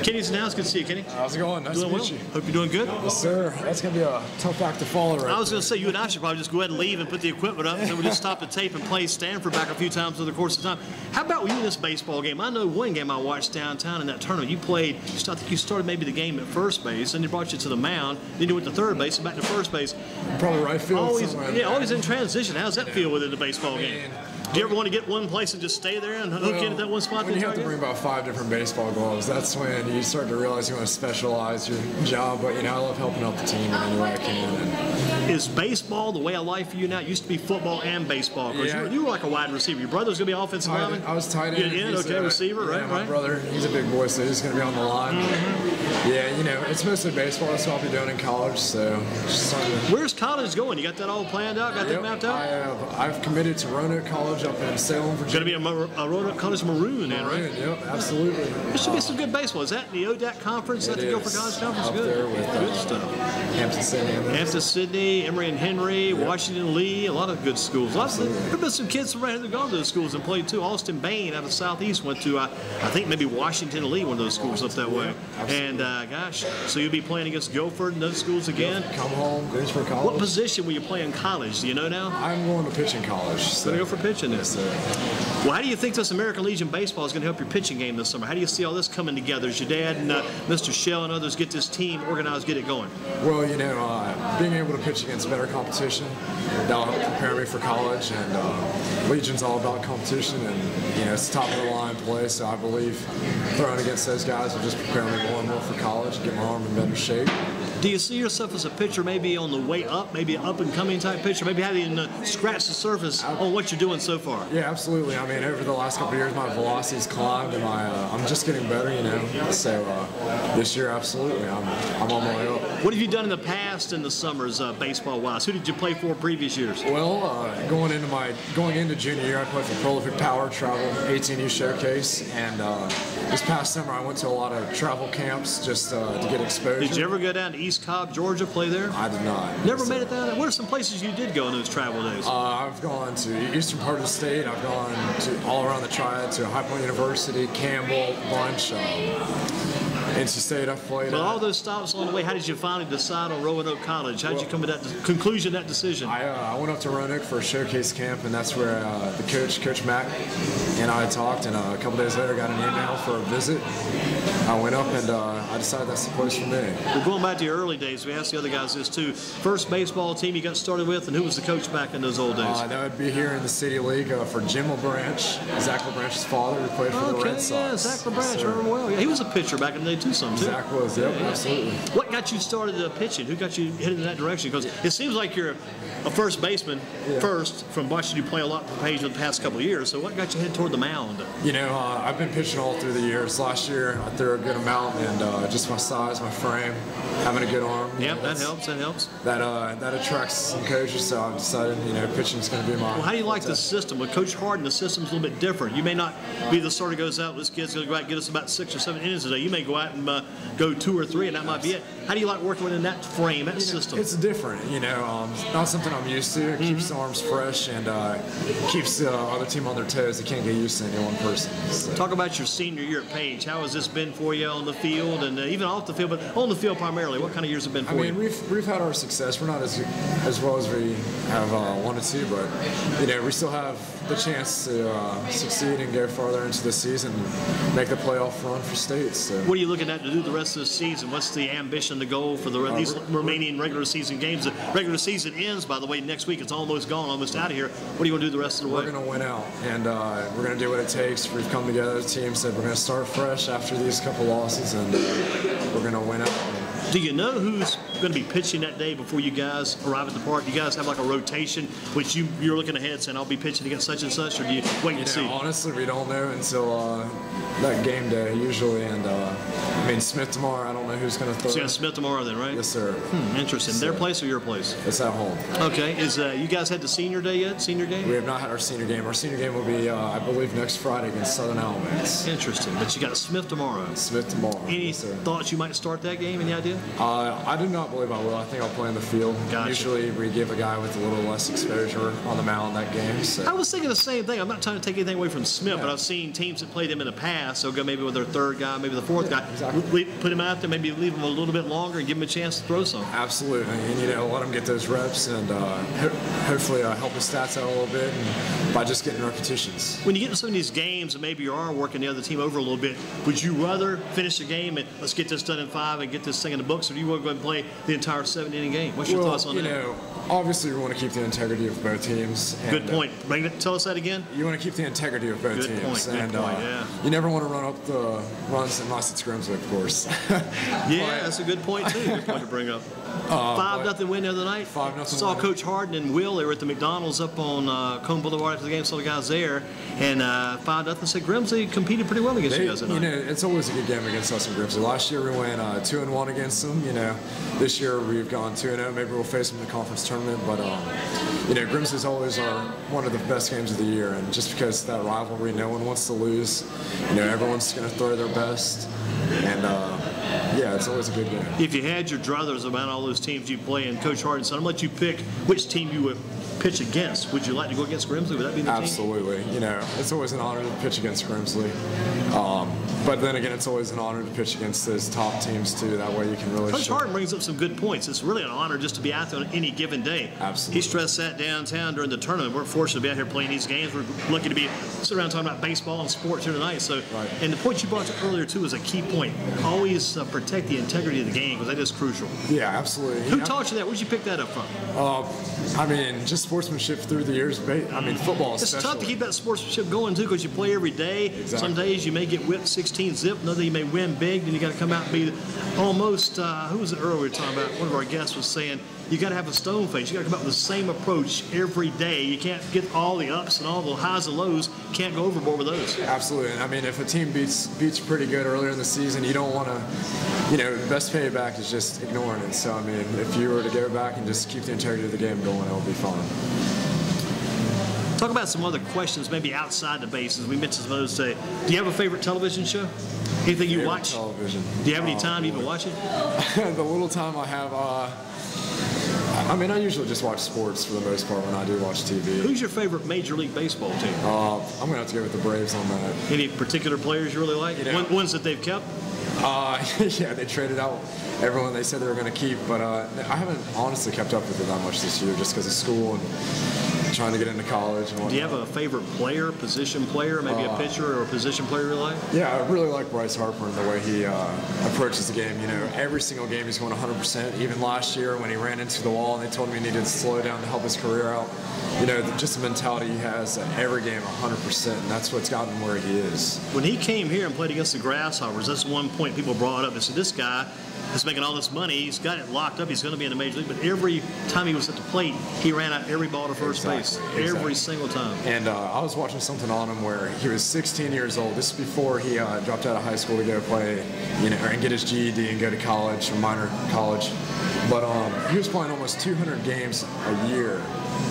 Kenny's in the house. Good to see you, Kenny. How's it going? Nice to meet you. Hope you're doing good. Yes, sir. That's going to be a tough act to follow right I was going to say, you and I should probably just go ahead and leave and put the equipment up, and then we'll just stop the tape and play Stanford back a few times over the course of time. How about you in this baseball game? I know one game I watched downtown in that tournament. You played, I think you started maybe the game at first base, then they brought you to the mound, then you went to third base and back to first base. Probably right field always, somewhere. Yeah, always in transition. How's that feel within the baseball game? Do you ever want to get one place and just stay there and hook in at that one spot? When you have to bring about 5 different baseball gloves, that's when you start to realize you want to specialize your job. But, I love helping out the team in any way I can. Is baseball the way of life for you now? It used to be football and baseball. Yeah. You were like a wide receiver. Your brother's going to be offensive lineman? I was tight end. Receiver, right? My brother, he's a big boy, so he's going to be on the line. Yeah, it's mostly baseball. That's what I'll be doing in college. So, where's college going? You got that all planned out? Got that mapped out? I've committed to Roanoke College up in Salem, Virginia. Going to be a Roanoke College Maroon, then, right? Yep, absolutely. There should be some good baseball. Is that in the ODAC conference? Is that the Guilford College Conference? Up there with good stuff. Hampton Sydney, Emory and Henry, Washington Lee, a lot of good schools. There have been some kids from right here that gone to those schools and played too. Austin Bain out of Southeast went to, I think maybe Washington Lee, one of those schools up that way. And gosh, so you'll be playing against Guilford and those schools again? Come home, Greensboro College. What position will you play in college? Do you know now? I'm going to pitch in college. So. Going to go for pitching this. Well, how do you think this American Legion baseball is going to help your pitching game this summer? How do you see all this coming together as your dad and Mr. Shell and others get this team organized, get it going? Well, being able to pitch against better competition, that'll help prepare me for college. And Legion's all about competition, and it's top of the line play. So I believe throwing against those guys will just prepare me more and more for college and get my arm in better shape. Do you see yourself as a pitcher maybe on the way up, maybe an up-and-coming type pitcher, maybe having scratch the surface on what you're doing so far? Yeah, absolutely. I mean, over the last couple of years, my velocity's climbed, and I'm just getting better, So this year, absolutely, I'm on my way up. What have you done in the past in the summers, baseball-wise? Who did you play for previous years? Well, going into junior year, I played for Prolific Power Travel 18U Showcase, and this past summer, I went to a lot of travel camps just to get exposure. Did you ever go down to East Cobb, Georgia, play there? I did not. Never made it down there? What are some places you did go in those travel days? I've gone to the eastern part of the state. I've gone to all around the Triad, to High Point University, Campbell, bunch. NC State I've played. Well, all those stops along the way, how did you finally decide on Roanoke College? How did you come to that conclusion, that decision? I went up to Roanoke for a showcase camp, and that's where the Coach Mack, and I talked, and a couple days later got an email for a visit. I went up, and I decided that's the place for me. Well, going back to your early days, we asked the other guys this too. First baseball team you got started with, and who was the coach back in those old days? That would be here in the City League for Jim LeBranch, Zach LeBranch's father, who played for the Red Sox. Yeah, Zach LeBranch, I remember well. Yeah, he was a pitcher back in the day too, too. Zach was, absolutely. What got you started pitching? Who got you headed in that direction? Because it seems like you're a first baseman first, from watching you play a lot for Page in the past couple of years. So what got you headed toward the mound? I've been pitching all through the years. Last year, I threw a good amount, and just my size, my frame, having a good arm. Yeah, that helps. That helps. That attracts some coaches, so I've decided, pitching's going to be my. Well, how do you like the system? With Coach Harden, the system's a little bit different. You may not be the sort of goes out, this kid's going to go out and get us about 6 or 7 innings a day. You may go out and go 2 or 3, and that might be it. How do you like working within that frame, that system? It's different, not something I'm used to. It keeps the arms fresh, and keeps the other team on their toes. They can't get used to any one person. So. Talk about your senior year at Page. How has this been for you on the field, and even off the field, but on the field primarily? What kind of years have been for you? We've had our success. We're not as well as we have wanted to, but we still have the chance to succeed and go farther into the season, and make the playoff run for state. So. What are you looking at to do the rest of the season? What's the ambition, the goal for these remaining regular season games? The regular season ends, by the way, next week. It's almost gone, almost out of here. What are you going to do the rest of the way? We're going to win out, and we're going to do what it takes. We've come together as a team, said we're going to start fresh after these couple losses, and we're going to win out. Do you know who's going to be pitching that day before you guys arrive at the park? Do you guys have like a rotation, which you're looking ahead saying, I'll be pitching against such and such, or do you wait and see? Honestly, we don't know until that game day, usually. And Smith tomorrow, I don't know who's going to throw. So you got Smith tomorrow then, right? Yes, sir. Interesting. Their place or your place? It's at home. Okay. You guys had the senior day yet? Senior game? We have not had our senior game. Our senior game will be, I believe, next Friday against Southern Alamance. Interesting. But you got Smith tomorrow. Smith tomorrow. Any thoughts you might start that game? Any idea? I do not believe I will. I think I'll play in the field. Gotcha. Usually we give a guy with a little less exposure on the mound that game. So. I was thinking the same thing. I'm not trying to take anything away from Smith, but I've seen teams that played him in the past. They'll go maybe with their third guy, maybe the fourth guy. Exactly. Put him out there, maybe leave him a little bit longer and give him a chance to throw some. Absolutely. And, let him get those reps and hopefully help his stats out a little bit and by just getting repetitions. When you get in some of these games and maybe you are working the other team over a little bit, would you rather finish the game and let's get this done in 5 and get this thing in the books, or do you want to go and play the entire 7-inning game? What's your thoughts on that? Obviously we want to keep the integrity of both teams. Good point. Tell us that again. You want to keep the integrity of both teams. Good point, yeah. You never want to run up the runs unless it's Grimsley, of course. Yeah, that's a good point, too. Good point to bring up. 5-0 win the other night. 5-0 Saw win. Coach Harden and Will. They were at the McDonald's up on Cone Boulevard after the game. Saw the guys there. And 5-0 said Grimsley competed pretty well against you guys tonight. It's always a good game against us and Grimsley. Last year we went 2-1 against them. This year we've gone 2-0. Maybe we'll face them in the conference tournament. But, Grimsley's always one of the best games of the year. And just because of that rivalry, no one wants to lose. Everyone's going to throw their best. And, it's always a good game. If you had your druthers about all those teams you play, and Coach Harden said, I'm going to let you pick which team you would pitch against. Would you like to go against Grimsley? Would that be the team? Absolutely. It's always an honor to pitch against Grimsley. But then again, it's always an honor to pitch against those top teams, too. That way you can really Coach Harden brings up some good points. It's really an honor just to be out there on any given day. Absolutely. He stressed that downtown during the tournament. We're fortunate to be out here playing these games. We're lucky to be sitting around talking about baseball and sports here tonight. So, right. And the point you brought up earlier, too, is a key point. Always protect the integrity of the game, because that is crucial. Yeah, absolutely. Who taught you that? Where'd you pick that up from? Just sportsmanship through the years. Football especially. It's tough to keep that sportsmanship going, too, because you play every day. Exactly. Some days you may get whipped 16-zip. Another you may win big. Then you got to come out and be almost, who was it earlier we were talking about? One of our guests was saying, you got to have a stone face. You got to come out with the same approach every day. You can't get all the ups and all the highs and lows. Can't go overboard with those. Absolutely. And if a team beats you pretty good earlier in the season, you don't want to, the best payback is just ignoring it. So, if you were to go back and just keep the integrity of the game going, it would be fun. Talk about some other questions, maybe outside the bases. We mentioned some of those today. Do you have a favorite television show? Anything you watch? Television. Do you have any time to even watch it? The little time I have, I usually just watch sports for the most part when I do watch TV. Who's your favorite Major League Baseball team? I'm going to have to go with the Braves on that. Any particular players you really like? Ones that they've kept? Yeah, they traded out everyone they said they were going to keep, but I haven't honestly kept up with it that much this year just because of school and trying to get into college and whatnot. Do you have a favorite player, position player, maybe a pitcher or a position player you like? Yeah, I really like Bryce Harper and the way he approaches the game. Every single game he's going 100%. Even last year when he ran into the wall and they told him he needed to slow down to help his career out. Just the mentality he has at every game 100%, and that's what's gotten him where he is. When he came here and played against the Grasshoppers, that's one point people brought up. They said, this guy is making all this money. He's got it locked up. He's going to be in the Major League. But every time he was at the plate, he ran out every ball to first base. Every single time. And I was watching something on him where he was 16 years old. This is before he dropped out of high school to go play, and get his GED and go to college, or minor college. But he was playing almost 200 games a year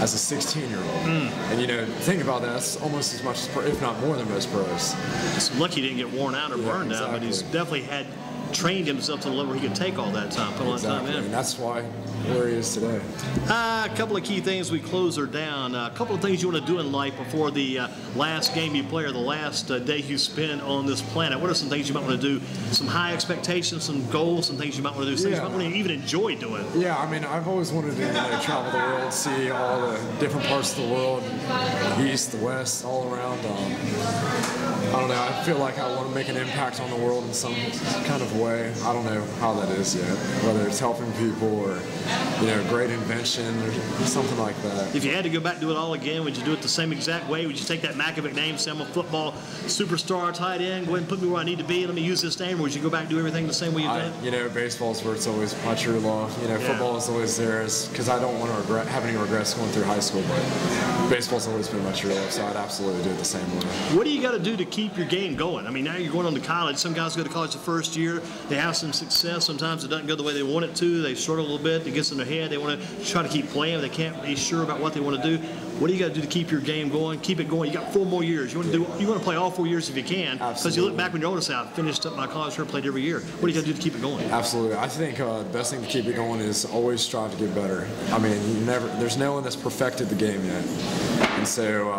as a 16-year-old. And, think about that. That's almost as much, if not more than most pros. It's lucky he didn't get worn out or burned out, but he's definitely had trained himself to the level where he could take all that time, put a lot of time in. And that's why where he is today. A couple of key things we close her down. A couple of things you want to do in life before the last game you play or the last day you spend on this planet. What are some things you might want to do? Some high expectations, some goals, some things you might want to do, things you might want to even enjoy doing. Yeah, I've always wanted to travel the world, see all the different parts of the world, the east, the west, all around. I don't know. I feel like I want to make an impact on the world in some kind of way. I don't know how that is yet, whether it's helping people or, great invention or something like that. If you had to go back and do it all again, would you do it the same exact way? Would you take that Mackovic name, say I'm a football superstar, tight end, go ahead and put me where I need to be, let me use this name, or would you go back and do everything the same way you've done? Baseball's where it's always my true love. Football is always there because I don't want to have any regrets going through high school, but baseball's always been my true love, so I'd absolutely do it the same way. What do you got to do to keep your game going? Now you're going on to college. Some guys go to college the first year. They have some success. Sometimes it doesn't go the way they want it to. They struggle a little bit. It gets in their head. They want to try to keep playing. They can't be sure about what they want to do. What do you got to do to keep your game going? Keep it going. You got 4 more years. You want to play all 4 years if you can. Because you look back when you're older, I finished up my college career, played every year. What do you got to do to keep it going? Absolutely. I think the best thing to keep it going is always strive to get better. I mean, there's no one that's perfected the game yet. And so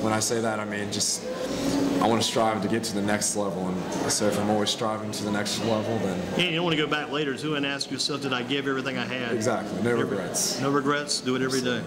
when I say that, I mean just I want to strive to get to the next level, and so if I'm always striving to the next level, then... And you don't want to go back later, too, and ask yourself, did I give everything I had? Exactly. No regrets. No regrets. Do it every day.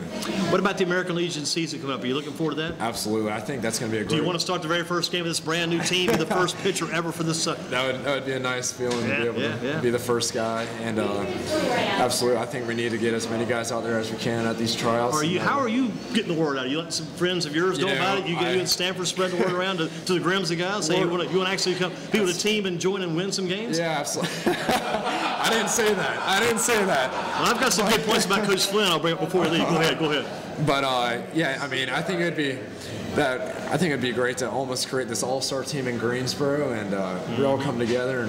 What about the American Legion season coming up? Are you looking forward to that? Absolutely. I think that's going to be a great... Do you want to start the very first game of this brand new team, the first pitcher ever for this... That would be a nice feeling to be able to be the first guy, and absolutely, I think we need to get as many guys out there as we can at these tryouts. How are you getting the word out? You let some friends of yours know about it? You and Stanford spread the word around to the Grimsley guys? Say you want to actually be with a team and join and win some games? Yeah, absolutely. I didn't say that. Well, I've got some good points about Coach Flynn. I'll bring up before you leave. Go ahead. But yeah, I mean, I think it'd be great to almost create this all-star team in Greensboro, and we all come together,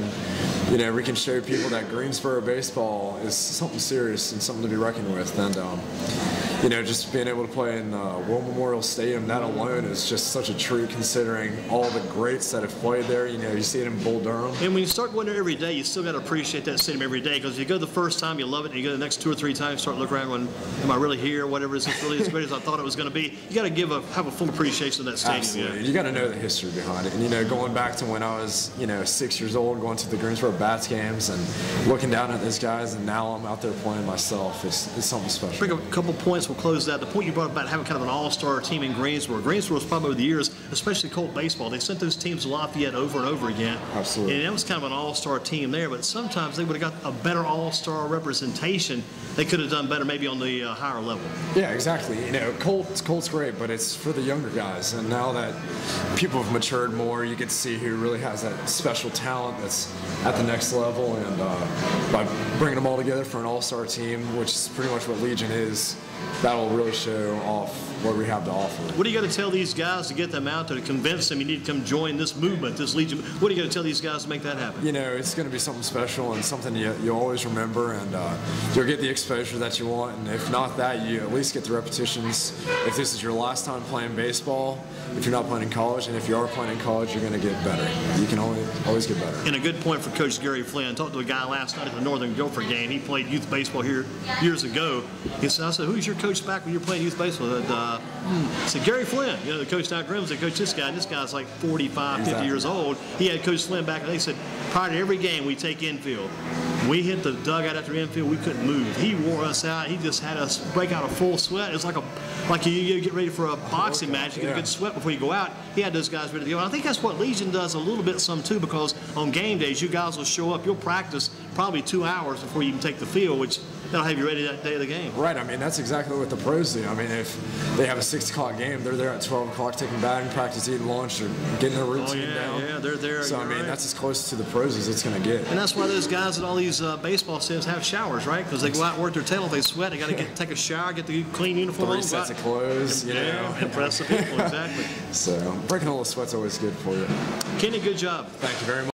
and we can show people that Greensboro baseball is something serious and something to be reckoned with. And just being able to play in War Memorial Stadium, that alone is just such a treat considering all the greats that have played there. You see it in Bull Durham. And when you start going there every day, you still got to appreciate that stadium every day, because if you go the first time, you love it, and you go the next 2 or 3 times, start looking around going, am I really here? Whatever, is this really as great as I thought it was going to be? You got to have a full appreciation of that stadium. Absolutely. Yeah. You got to know the history behind it. And, going back to when I was, 6 years old, going to the Greensboro Bats games and looking down at those guys, and now I'm out there playing myself. It's something special. Bring up a couple points. We'll close that. The point you brought up about having kind of an all-star team in Greensboro. Greensboro's probably over the years, especially Colt baseball, they sent those teams to Lafayette over and over again. Absolutely. And that was kind of an all-star team there, but sometimes they would have got a better all-star representation. They could have done better maybe on the higher level. Yeah, exactly. Colt's great, but it's for the younger guys. And now that people have matured more, you get to see who really has that special talent that's at the next level. And by bringing them all together for an all-star team, which is pretty much what Legion is, that'll really show off what we have to offer. What do you got to tell these guys to get them out there, to convince them you need to come join this movement, this Legion? What do you got to tell these guys to make that happen? It's going to be something special and something you'll always remember, and you'll get the exposure that you want. And if not that, you at least get the repetitions. If this is your last time playing baseball, if you're not playing in college, and if you are playing in college, you're going to get better. You can always get better. And a good point for Coach Gary Flynn. I talked to a guy last night at the Northern Gopher game. He played youth baseball here years ago. I said, who's your coach back when you were playing youth baseball? I said, Gary Flynn, the coach down at Grimsley, coach this guy. And this guy's like 45, 50 years old. He had Coach Flynn back, and they said, prior to every game, we take infield. We hit the dugout after infield, we couldn't move. He wore us out. He just had us break out a full sweat. It was like you get ready for a boxing match. You get a good sweat before you go out. He had those guys ready to go. And I think that's what Legion does a little bit too, because on game days, you guys will show up. You'll practice probably 2 hours before you can take the field, which that'll have you ready that day of the game. Right. I mean, that's exactly what the pros do. I mean, if they have a 6 o'clock game, they're there at 12 o'clock taking batting practice, eating lunch, or getting their routine down. Yeah, they're there. So, I mean, that's as close to the pros as it's going to get. And that's why those guys at all these baseball stadiums have showers, right? Because they go out and work their tail. If they sweat, they got to take a shower, get the clean uniform on. 3 sets of clothes, impress the people, exactly. So, breaking all the sweat's always good for you. Kenny, good job. Thank you very much.